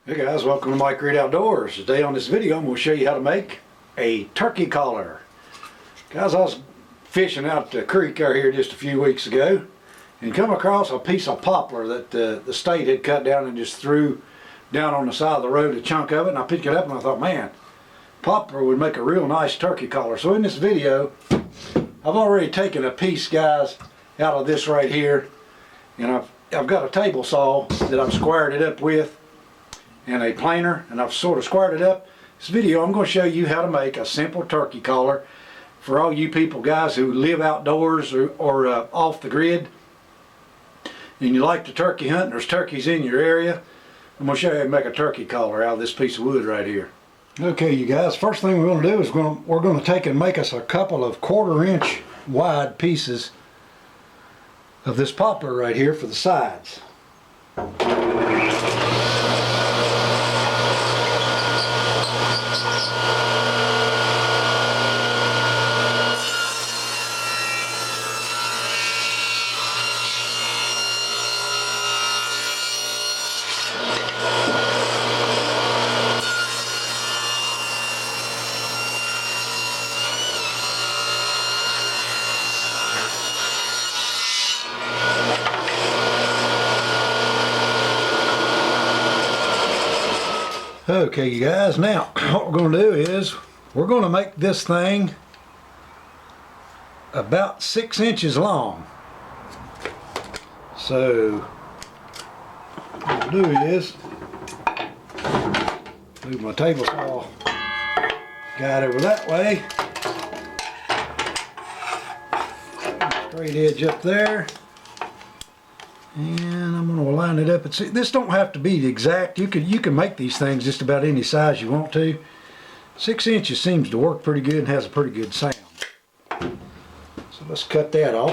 Hey guys, welcome to Mike Reed Outdoors. Today on this video I'm going to show you how to make a turkey collar. Guys, I was fishing out the creek out here just a few weeks ago and come across a piece of poplar that the state had cut down and just threw down on the side of the road, a chunk of it, and I picked it up and I thought, man, poplar would make a real nice turkey collar. So in this video I've already taken a piece, guys, out of this right here, and I've got a table saw that I've squared it up with and a planer, and I've sort of squared it up. This video I'm going to show you how to make a simple turkey collar for all you people, guys, who live outdoors or off the grid and you like to turkey hunt and there's turkeys in your area. I'm going to show you how to make a turkey collar out of this piece of wood right here. Okay, you guys, first thing we're going to do is we're going to take and make us a couple of 1/4 inch wide pieces of this poplar right here for the sides. Okay, you guys, now what we're going to do is we're going to make this thing about 6 inches long. So what we'll do is move my table saw guide over that way, straight edge up there, and I'm going to line it up. And see, this don't have to be exact. You can make these things just about any size you want to. 6 inches seems to work pretty good and has a pretty good sound. So let's cut that off.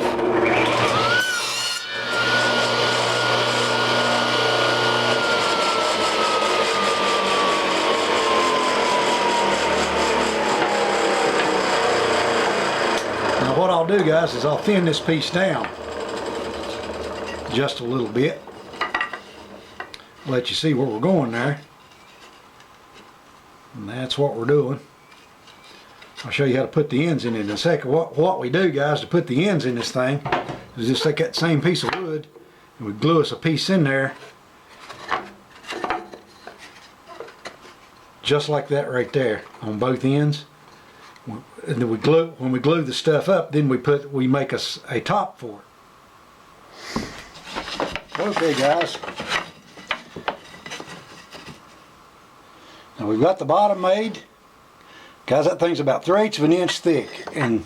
Now what I'll do, guys, is I'll thin this piece down just a little bit. Let you see where we're going there. And that's what we're doing. I'll show you how to put the ends in it in a second. What we do, guys, to put the ends in this thing is just take that same piece of wood and we glue us a piece in there just like that right there on both ends. And then when we glue the stuff up, then we make us a top for it. Okay, guys, now we've got the bottom made. Guys, that thing's about 3/8 of an inch thick, and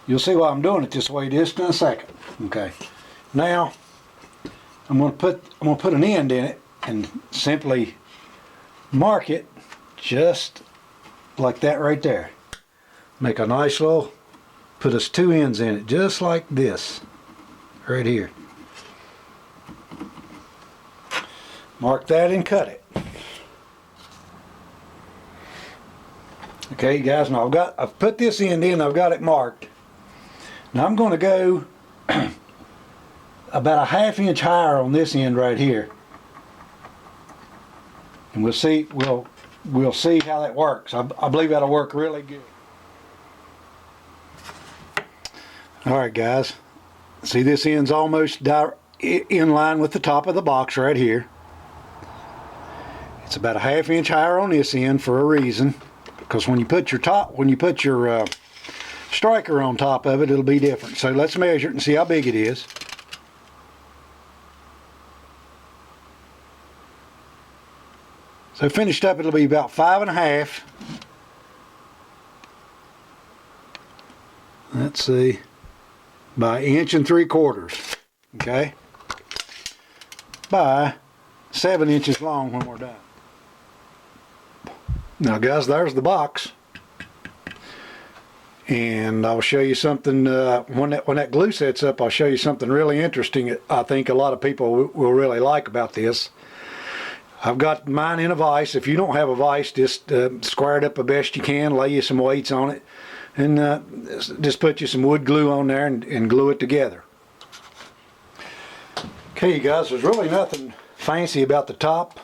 you'll see why I'm doing it this way just in a second. Okay, now I'm going to put an end in it and simply mark it just like that right there. Make a nice little, put us 2 ends in it just like this. Right here. Mark that and cut it. Okay, guys, now I've put this end in, I've got it marked. Now I'm going to go about a 1/2 inch higher on this end right here. And we'll see how that works. I believe that'll work really good. Alright, guys. See, this end's almost in line with the top of the box right here. It's about a 1/2 inch higher on this end for a reason, because when you put your striker on top of it, it'll be different. So let's measure it and see how big it is. So finished up, it'll be about 5 1/2. Let's see. By 1 3/4, okay, by 7 inches long when we're done. Now, guys, there's the box, and I'll show you something when that glue sets up. I'll show you something really interesting. I think a lot of people will really like about this. I've got mine in a vise. If you don't have a vise, just square it up the best you can, lay you some weights on it, and just put you some wood glue on there and glue it together. Okay, you guys, there's really nothing fancy about the top.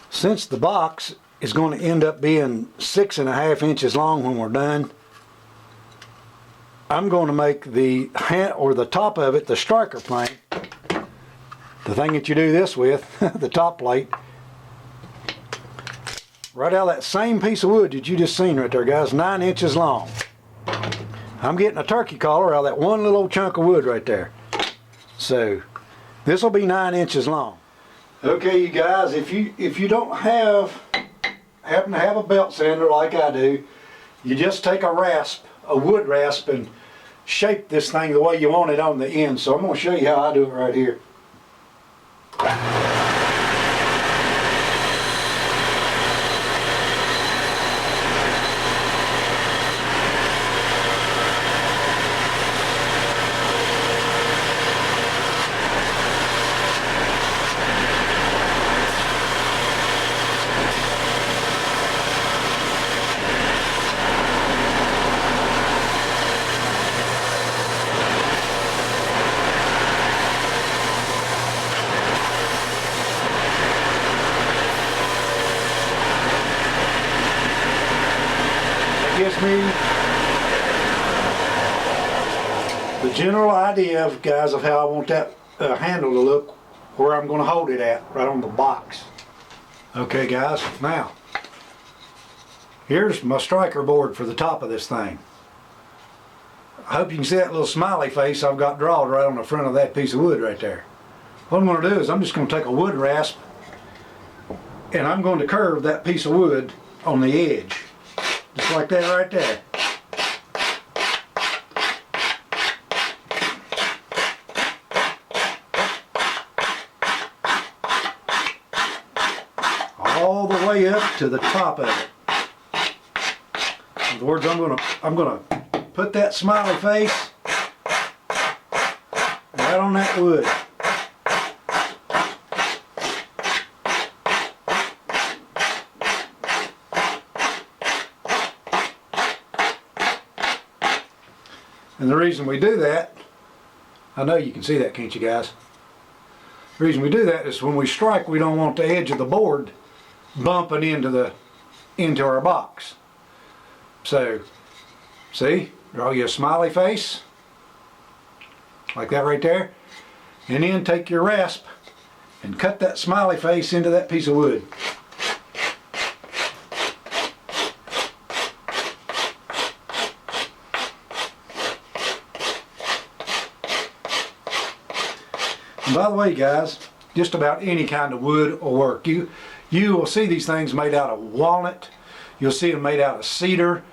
Since the box is going to end up being 6.5 inches long when we're done, I'm going to make the top of it, the striker plate, the thing that you do this with, the top plate, right out of that same piece of wood that you just seen right there, guys, 9 inches long. I'm getting a turkey collar out of that one little old chunk of wood right there. So this will be 9 inches long. Okay, you guys, if you don't happen to have a belt sander like I do, you just take a rasp, a wood rasp, and shape this thing the way you want it on the end. So I'm going to show you how I do it right here. Gives me the general idea of, guys, of how I want that handle to look, where I'm going to hold it at, right on the box. Okay, guys, now here's my striker board for the top of this thing. I hope you can see that little smiley face I've got drawn right on the front of that piece of wood right there. What I'm going to do is I'm just going to take a wood rasp and I'm going to curve that piece of wood on the edge. Just like that right there. All the way up to the top of it. In other words, I'm gonna put that smiley face right on that wood. And the reason we do that, I know you can see that, can't you guys? The reason we do that is when we strike, we don't want the edge of the board bumping into our box. So, see, draw you a smiley face, like that right there, and then take your rasp and cut that smiley face into that piece of wood. And by the way, guys, just about any kind of wood will work. You will see these things made out of walnut. You'll see them made out of cedar.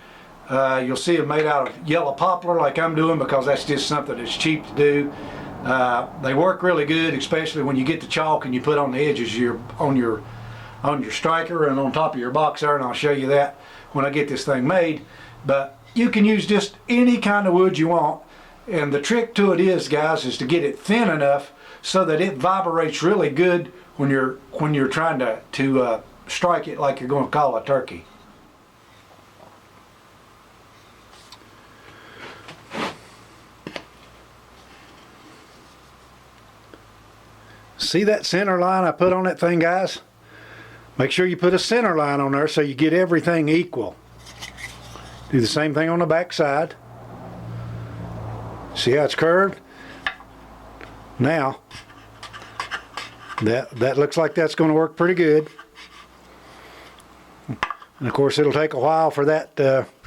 You'll see them made out of yellow poplar like I'm doing, because that's just something that's cheap to do. They work really good, especially when you get the chalk and you put on the edges on your striker and on top of your box there, and I'll show you that when I get this thing made. But you can use just any kind of wood you want, and the trick to it is, guys, is to get it thin enough so that it vibrates really good when you're trying to strike it like you're going to call a turkey. See that center line I put on that thing, guys? Make sure you put a center line on there so you get everything equal. Do the same thing on the back side. See how it's curved? Now, that looks like that's going to work pretty good. And of course, it'll take a while for that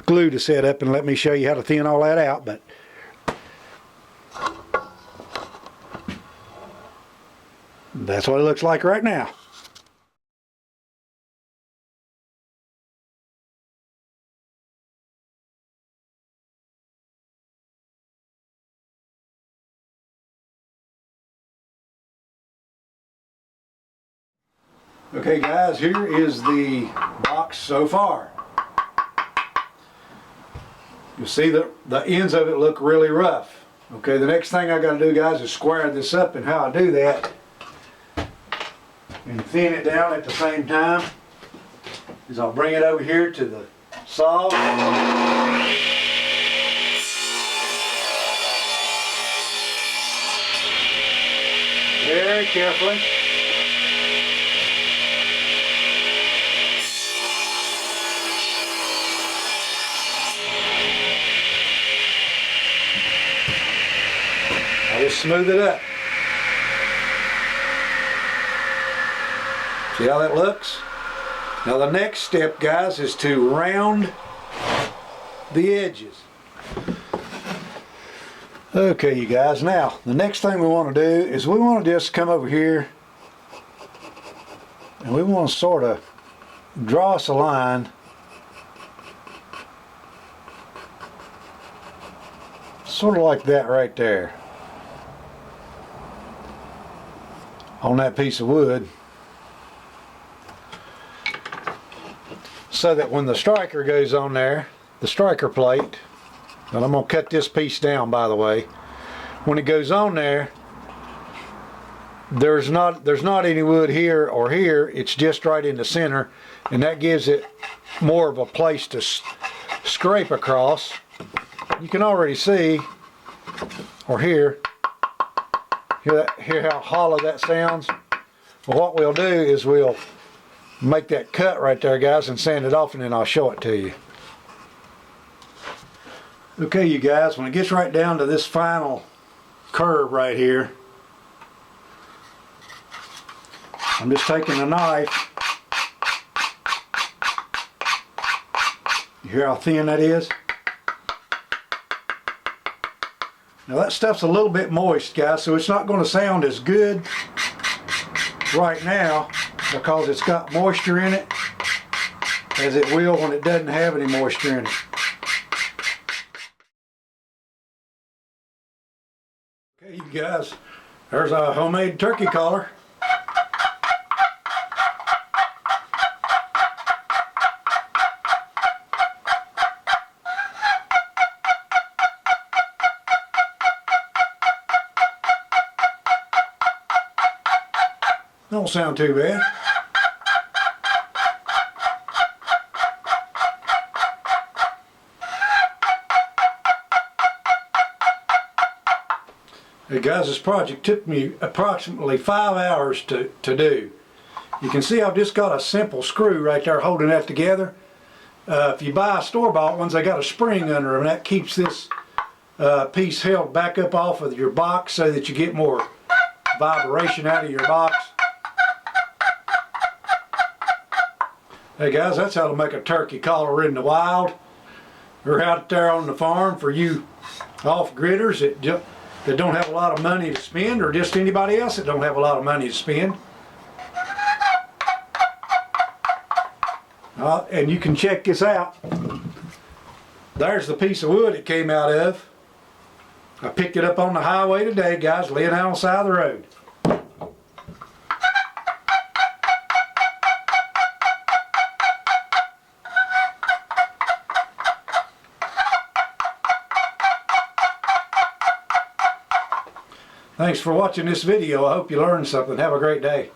glue to set up, and let me show you how to thin all that out. But that's what it looks like right now. Okay, guys, here is the box so far. You'll see the ends of it look really rough. Okay, the next thing I got to do, guys, is square this up, and how I do that and thin it down at the same time is I'll bring it over here to the saw. There very carefully. I just smooth it up. See how that looks? Now the next step, guys, is to round the edges. Okay, you guys, now the next thing we want to do is we want to just come over here and we want to sort of draw us a line sort of like that right there on that piece of wood, so that when the striker goes on there, the striker plate, and I'm going to cut this piece down, by the way, when it goes on there, there's not any wood here or here, it's just right in the center, and that gives it more of a place to scrape across. You can already see, or hear how hollow that sounds. Well, what we'll do is we'll make that cut right there, guys, and sand it off, and then I'll show it to you. Okay, you guys, when it gets right down to this final curve right here, I'm just taking a knife. You hear how thin that is? Now that stuff's a little bit moist, guys, so it's not going to sound as good right now because it's got moisture in it as it will when it doesn't have any moisture in it. Okay, you guys, there's a homemade turkey collar. Don't sound too bad. Hey guys, this project took me approximately 5 hours to do. You can see I've just got a simple screw right there holding that together. If you buy store-bought ones, they got a spring under them, and that keeps this piece held back up off of your box so that you get more vibration out of your box. Hey guys, that's how to make a turkey collar in the wild. We're out there on the farm for you off-gridders that don't have a lot of money to spend, or just anybody else that don't have a lot of money to spend. And you can check this out. There's the piece of wood it came out of. I picked it up on the highway today, guys, laying out on the side of the road. Thanks for watching this video. I hope you learned something. Have a great day.